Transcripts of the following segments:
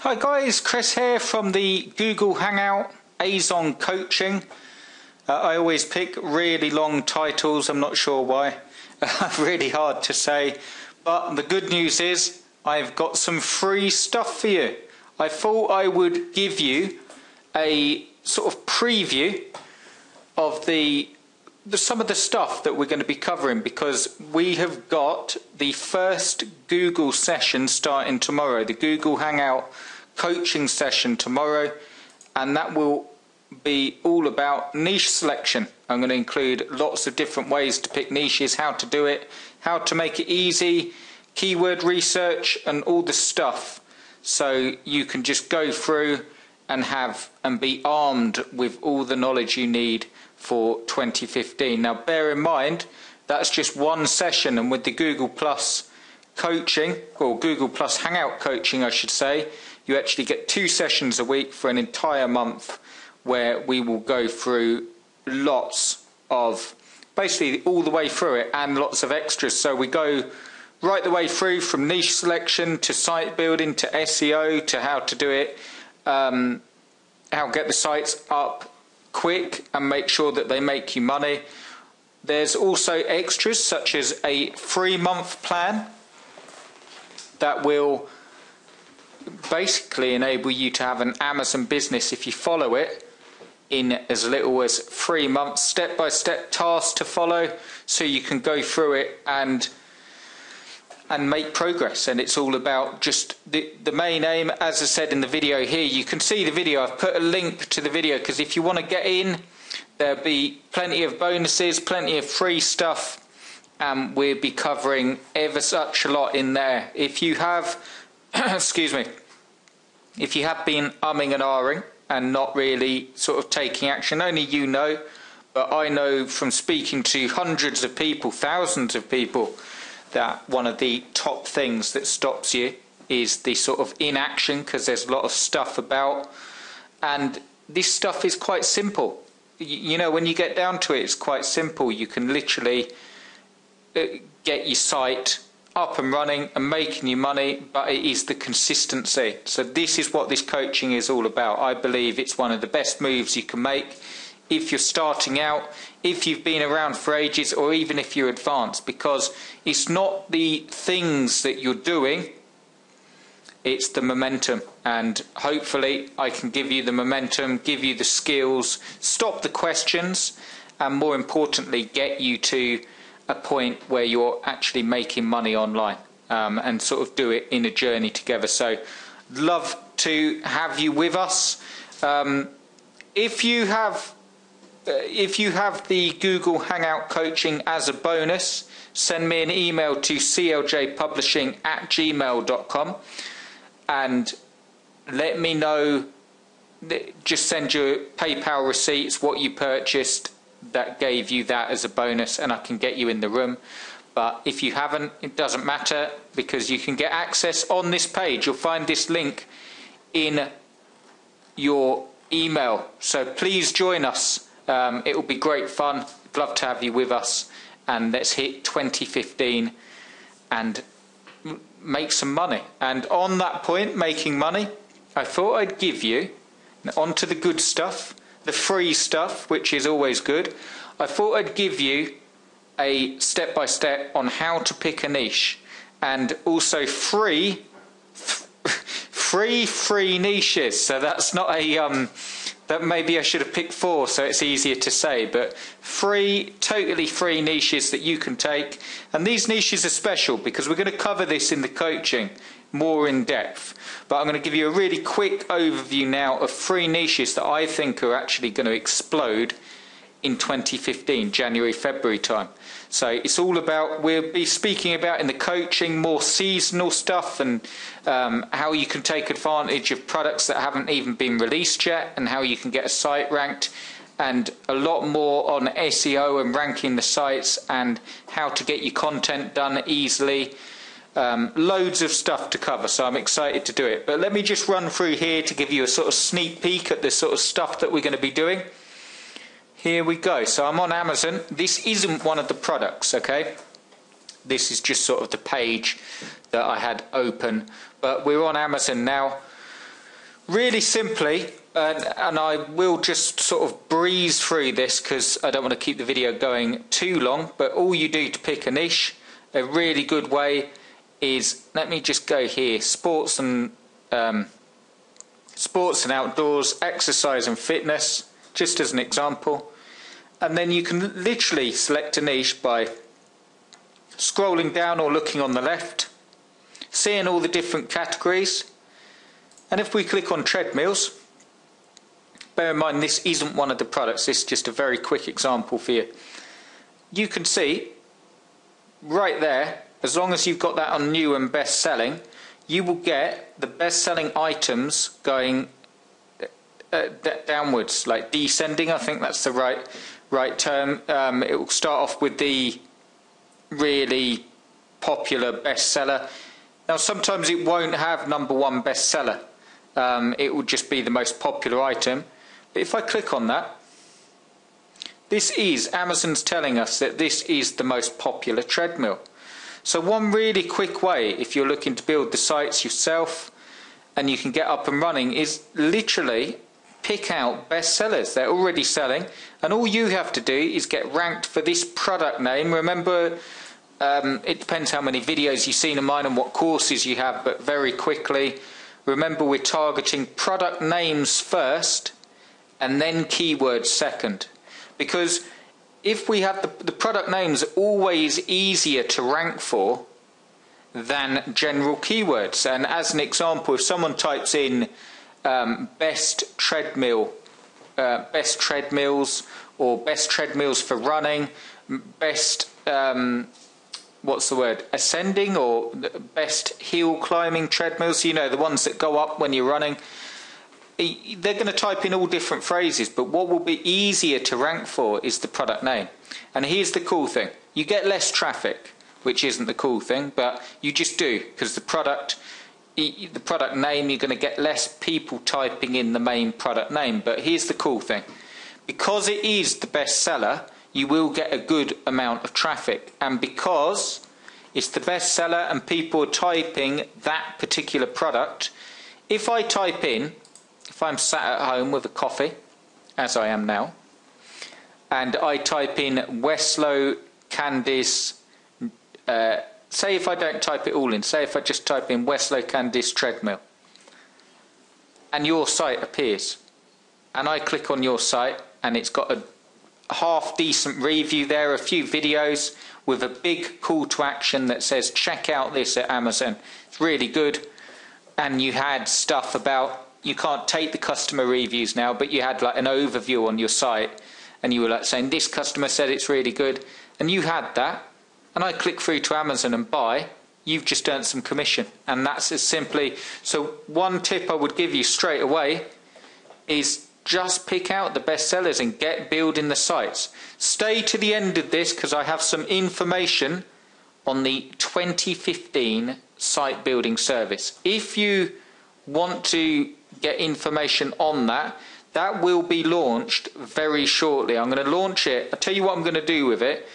Hi guys, Chris here from the Google Hangout Azon Coaching. I always pick really long titles, I'm not sure why. Really hard to say. But the good news is I've got some free stuff for you. I thought I would give you a sort of preview of some of the stuff that we're going to be covering, because we have got the first Google session starting tomorrow, the Google Hangout coaching session tomorrow, and that will be all about niche selection. I'm going to include lots of different ways to pick niches, how to do it, how to make it easy, keyword research and all the stuff, so you can just go through and be armed with all the knowledge you need for 2015. Now bear in mind that's just one session, and with the Google Plus coaching, or Google Plus Hangout coaching I should say, you actually get 2 sessions a week for an entire month, where we will go through lots of, basically all the way through it, and lots of extras. So we go right the way through from niche selection to site building to SEO to how to do it, how to get the sites up quick and make sure that they make you money. There's also extras such as a 3-month plan that will basically enable you to have an Amazon business if you follow it in as little as 3 months, step-by-step tasks to follow, so you can go through it and make progress. And it's all about just the main aim, as I said in the video here. You can see the video, I've put a link to the video, because if you want to get in, there'll be plenty of bonuses, plenty of free stuff, and we'll be covering ever such a lot in there. If you have excuse me, if you have been umming and ahhing and not really sort of taking action, only you know, but I know from speaking to hundreds of people, thousands of people, that one of the top things that stops you is the sort of inaction, because there's a lot of stuff about, and this stuff is quite simple. You know, when you get down to it, it's quite simple. You can literally get your site up and running and making you money, but it is the consistency. So this is what this coaching is all about. I believe it's one of the best moves you can make if you're starting out, if you've been around for ages, or even if you're advanced, because it's not the things that you're doing, it's the momentum. And hopefully I can give you the momentum, give you the skills, stop the questions, and more importantly get you to a point where you're actually making money online, and sort of do it in a journey together. So love to have you with us. If you have the Google Hangout coaching as a bonus, send me an email to cljpublishing@gmail.com and let me know. Just send your PayPal receipts, what you purchased that gave you that as a bonus, and I can get you in the room. But if you haven't, it doesn't matter, because you can get access on this page. You'll find this link in your email, so please join us. It will be great fun. I'd love to have you with us, and let's hit 2015 and make some money. And on that point, making money, I thought I'd give you, onto the good stuff, the free stuff, which is always good. I thought I'd give you a step-by-step on how to pick a niche, and also free niches. So that's not a that maybe I should have picked 4 so it's easier to say, but totally free niches that you can take. And these niches are special because we're going to cover this in the coaching more in depth, but I'm going to give you a really quick overview now of 3 niches that I think are actually going to explode in 2015, January, February time. So it's all about, we'll be speaking about in the coaching more seasonal stuff, and how you can take advantage of products that haven't even been released yet, and how you can get a site ranked, and a lot more on SEO and ranking the sites, and how to get your content done easily. Loads of stuff to cover, so I'm excited to do it. But let me just run through here to give you a sort of sneak peek at the sort of stuff that we're going to be doing. Here we go. So I'm on Amazon. This isn't one of the products, okay? This is just sort of the page that I had open. But we're on Amazon now. Really simply, and I will just sort of breeze through this because I don't want to keep the video going too long, but all you do to pick a niche, a really good way is, let me just go here, sports and outdoors, exercise and fitness, just as an example. And then you can literally select a niche by scrolling down or looking on the left, seeing all the different categories. And if we click on treadmills, bear in mind this isn't one of the products, this is just a very quick example for you. You can see right there, as long as you've got that on new and best selling, you will get the best selling items going downwards, like descending, I think that's the right term. It will start off with the really popular bestseller. Now sometimes it won't have #1 bestseller. It will just be the most popular item. But if I click on that, this is, Amazon's telling us that this is the most popular treadmill. So one really quick way, if you're looking to build the sites yourself and you can get up and running, is literally pick out bestsellers. They're already selling, and all you have to do is get ranked for this product name. Remember, it depends how many videos you've seen of mine and what courses you have, but very quickly, remember we're targeting product names first and then keywords second. Because if we have the product names, always easier to rank for than general keywords. And as an example, if someone types in best treadmills or best treadmills for running, best ascending or best hill climbing treadmills, you know, the ones that go up when you're running, they're going to type in all different phrases, but what will be easier to rank for is the product name. And here's the cool thing, you get less traffic, which isn't the cool thing, but you just do, because the product name, you're going to get less people typing in the main product name. But here's the cool thing, because it is the best seller, you will get a good amount of traffic, and because it's the best seller and people are typing that particular product, if I type in, if I'm sat at home with a coffee, as I am now, and I type in Weslow Candice, say if I don't type it all in, say if I just type in Weslow Candice treadmill, and your site appears, and I click on your site, and it's got a half decent review there, a few videos with a big call to action that says check out this at Amazon, it's really good. And you had stuff about, you can't take the customer reviews now, but you had like an overview on your site, and you were like saying this customer said it's really good, and you had that, and I click through to Amazon and buy, you've just earned some commission. And that's as simply, so one tip I would give you straight away is just pick out the best sellers and get building the sites. Stay to the end of this because I have some information on the 2015 site building service. If you want to get information on that, that will be launched very shortly. I'm going to launch it. I'll tell you what I'm going to do with it.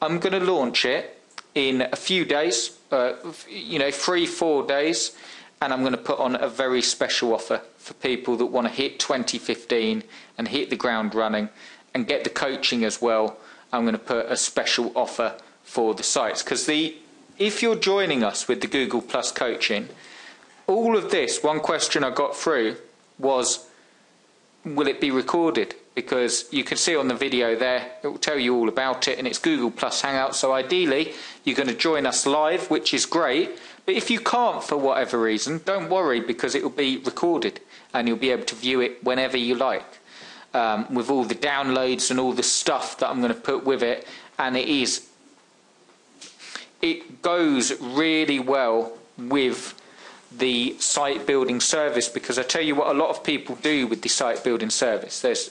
I'm going to launch it in a few days, 3-4 days, and I'm going to put on a very special offer for people that want to hit 2015 and hit the ground running and get the coaching as well. I'm going to put a special offer for the sites, because if you're joining us with the Google Plus coaching, all of this, one question I got through was, will it be recorded? Because you can see on the video there, it will tell you all about it, and it's Google Plus Hangout. So ideally, you're going to join us live, which is great. But if you can't for whatever reason, don't worry, because it will be recorded and you'll be able to view it whenever you like, with all the downloads and all the stuff that I'm going to put with it. And it goes really well with the site building service, because I tell you what a lot of people do with the site building service. There's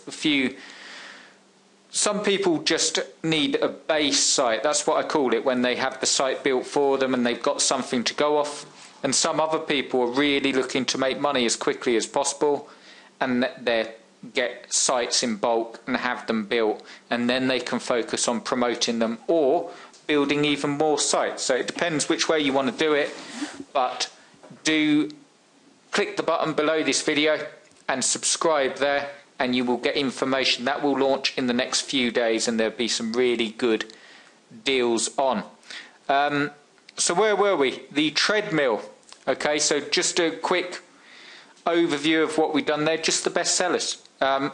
some people just need a base site, that's what I call it, when they have the site built for them and they've got something to go off. And some other people are really looking to make money as quickly as possible, and they get sites in bulk and have them built, and then they can focus on promoting them or building even more sites. So it depends which way you want to do it, but do click the button below this video and subscribe there, and you will get information that will launch in the next few days, and there'll be some really good deals on. So where were we? The treadmill. Okay, so just a quick overview of what we've done there, just the best sellers.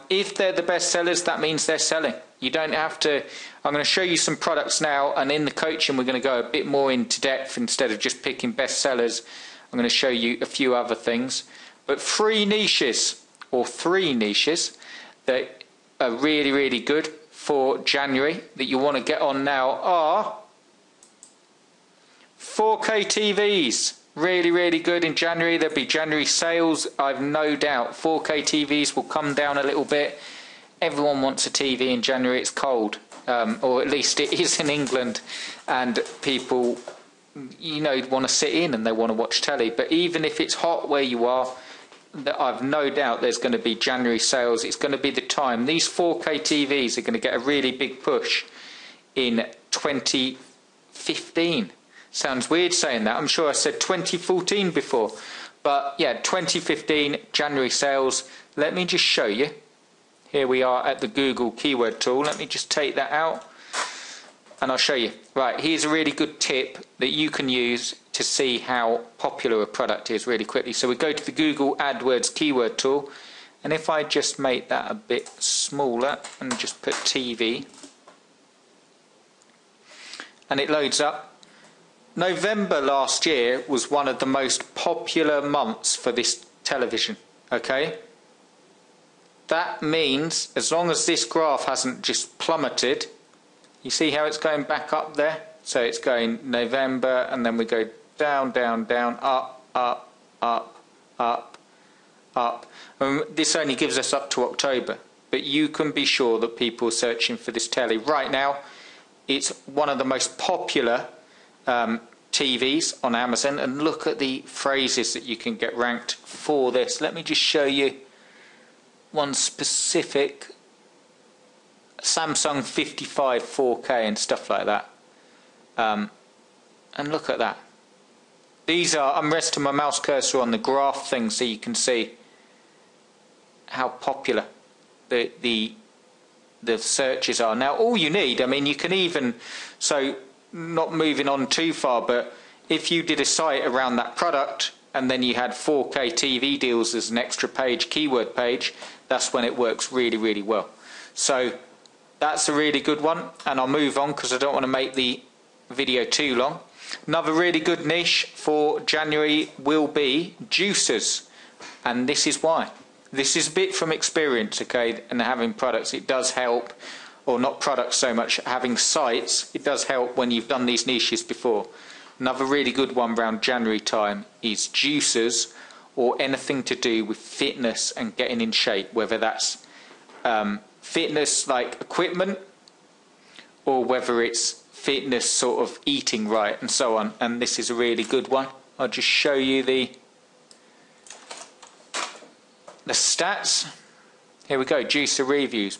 If they're the best sellers, that means they're selling. You don't have to. I'm going to show you some products now, and in the coaching we're going to go a bit more into depth. Instead of just picking best sellers, I'm going to show you a few other things. But three niches that are really, really good for January that you want to get on now are 4K TVs. Really, really good in January. There'll be January sales. I've no doubt 4K TVs will come down a little bit. Everyone wants a TV in January. It's cold, or at least it is in England, and people, you know, want to sit in and they want to watch telly. But even if it's hot where you are, I've no doubt there's going to be January sales. It's going to be the time. These 4K TVs are going to get a really big push in 2015. Sounds weird saying that. I'm sure I said 2014 before. But yeah, 2015 January sales. Let me just show you. Here we are at the Google keyword tool. Let me just take that out and I'll show you. Right, here's a really good tip that you can use to see how popular a product is really quickly. So we go to the Google AdWords keyword tool, and if I just make that a bit smaller and just put TV, and it loads up. November last year was one of the most popular months for this television, okay? That means as long as this graph hasn't just plummeted, you see how it's going back up there? So it's going November, and then we go down, down, down, up, up, up, up, up. This only gives us up to October, but you can be sure that people are searching for this telly. Right now, it's one of the most popular TVs on Amazon, and look at the phrases that you can get ranked for this. Let me just show you one specific, Samsung 55 4K and stuff like that. And look at that. These are, I'm resting my mouse cursor on the graph thing so you can see how popular the searches are. Now all you need, I mean, you can even, so not moving on too far, but if you did a site around that product and then you had 4K TV deals as an extra page, keyword page, that's when it works really, really well. So that's a really good one, and I'll move on because I don't want to make the video too long. Another really good niche for January will be juicers, and this is why. This is a bit from experience, okay, and having products, it does help, or not products so much, having sites, it does help when you've done these niches before. Another really good one around January time is juicers, or anything to do with fitness and getting in shape, whether that's fitness like equipment, or whether it's fitness sort of eating right and so on. And this is a really good one. I'll just show you the stats. Here we go, juicer reviews,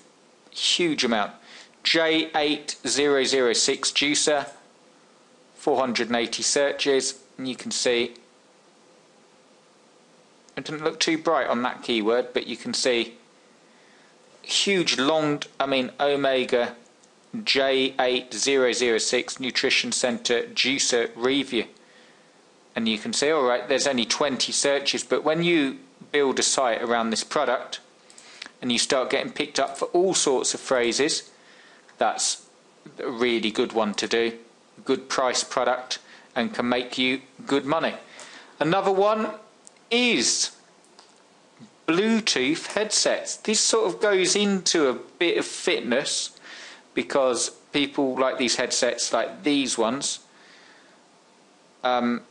huge amount. J8006 juicer, 480 searches, and you can see it doesn't look too bright on that keyword, but you can see huge long, I mean, Omega J8006 Nutrition Center juicer review, and you can see, all right, there's only 20 searches, but when you build a site around this product and you start getting picked up for all sorts of phrases, that's a really good one to do. Good price product and can make you good money. Another one is Bluetooth headsets. This sort of goes into a bit of fitness because people like these headsets, like these ones, to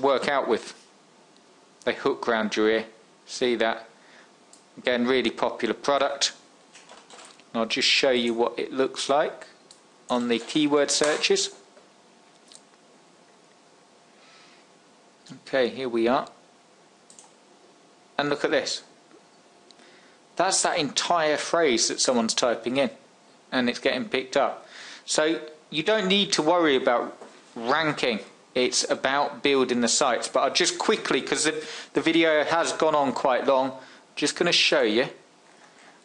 work out with. They hook round your ear. See that? Again, really popular product. And I'll just show you what it looks like on the keyword searches. Okay, here we are. And look at this. That's that entire phrase that someone's typing in, and it's getting picked up. So you don't need to worry about ranking It's about building the sites. But I'll just quickly, because the video has gone on quite long, just going to show you.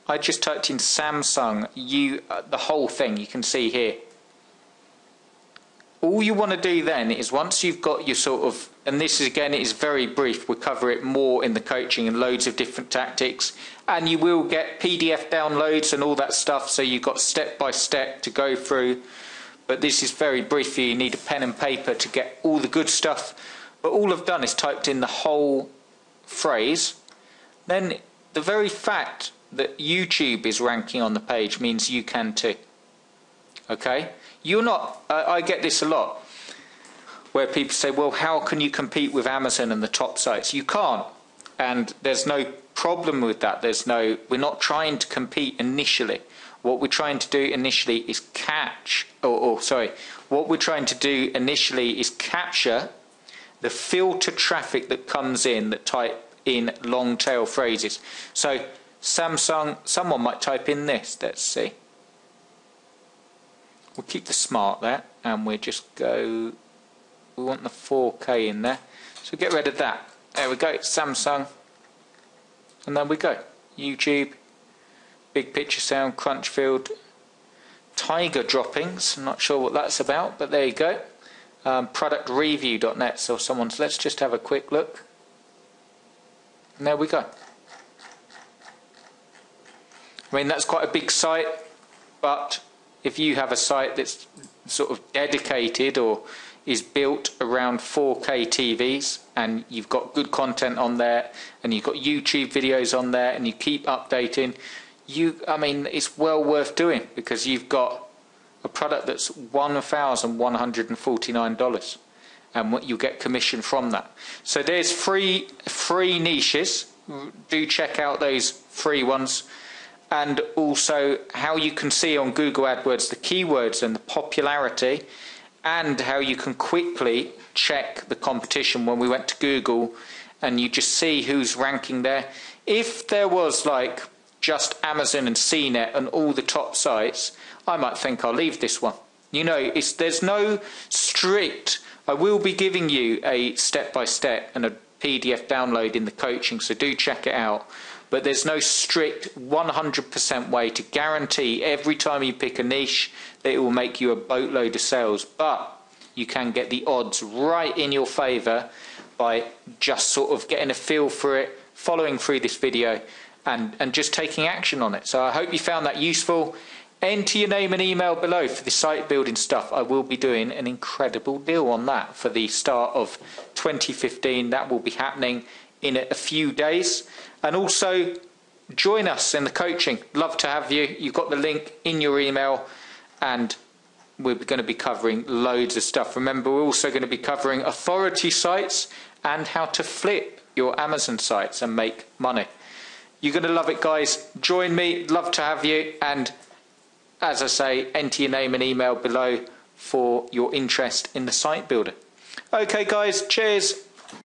I just typed in Samsung, the whole thing you can see here. All you want to do then is, once you've got your sort of, and this is again, it is very brief, we'll cover it more in the coaching and loads of different tactics, and you will get PDF downloads and all that stuff, so you've got step by step to go through. But this is very brief. You need a pen and paper to get all the good stuff. But all I've done is typed in the whole phrase. Then the very fact that YouTube is ranking on the page means you can too. Okay? You're not, I get this a lot, where people say, well, how can you compete with Amazon and the top sites? You can't. And there's no problem with that. We're not trying to compete initially. What we're trying to do initially is what we're trying to do initially is capture the filter traffic that comes in that type in long tail phrases. So Samsung, someone might type in this, let's see. We'll keep the smart there, and we just go, we want the 4K in there. So get rid of that. There we go, Samsung. And there we go. YouTube, Big Picture Sound, Crunchfield, Tiger Droppings. I'm not sure what that's about, but there you go. Productreview.net. So let's just have a quick look. And there we go. I mean, that's quite a big site, but if you have a site that's sort of dedicated or is built around 4K TVs, and you've got good content on there, and you've got YouTube videos on there, and you keep updating, I mean, it's well worth doing, because you've got a product that's $1,149, and what you get commission from that. So there's free niches. Do check out those free ones. And also how you can see on Google AdWords the keywords and the popularity, and how you can quickly check the competition. When we went to Google, and you just see who's ranking there. If there was like just Amazon and CNET and all the top sites, I might think I'll leave this one. You know, there's no strict, I will be giving you a step-by-step and a PDF download in the coaching, so do check it out. But there's no strict 100% way to guarantee every time you pick a niche that it will make you a boatload of sales. But you can get the odds right in your favour by just sort of getting a feel for it, following through this video, and just taking action on it. So I hope you found that useful. Enter your name and email below for the site building stuff. I will be doing an incredible deal on that for the start of 2015. That will be happening in a few days. And also join us in the coaching. Love to have you. You've got the link in your email, and we're going to be covering loads of stuff. Remember, we're also going to be covering authority sites and how to flip your Amazon sites and make money. You're going to love it, guys. Join me. Love to have you. And as I say, enter your name and email below for your interest in the site builder. Okay, guys. Cheers.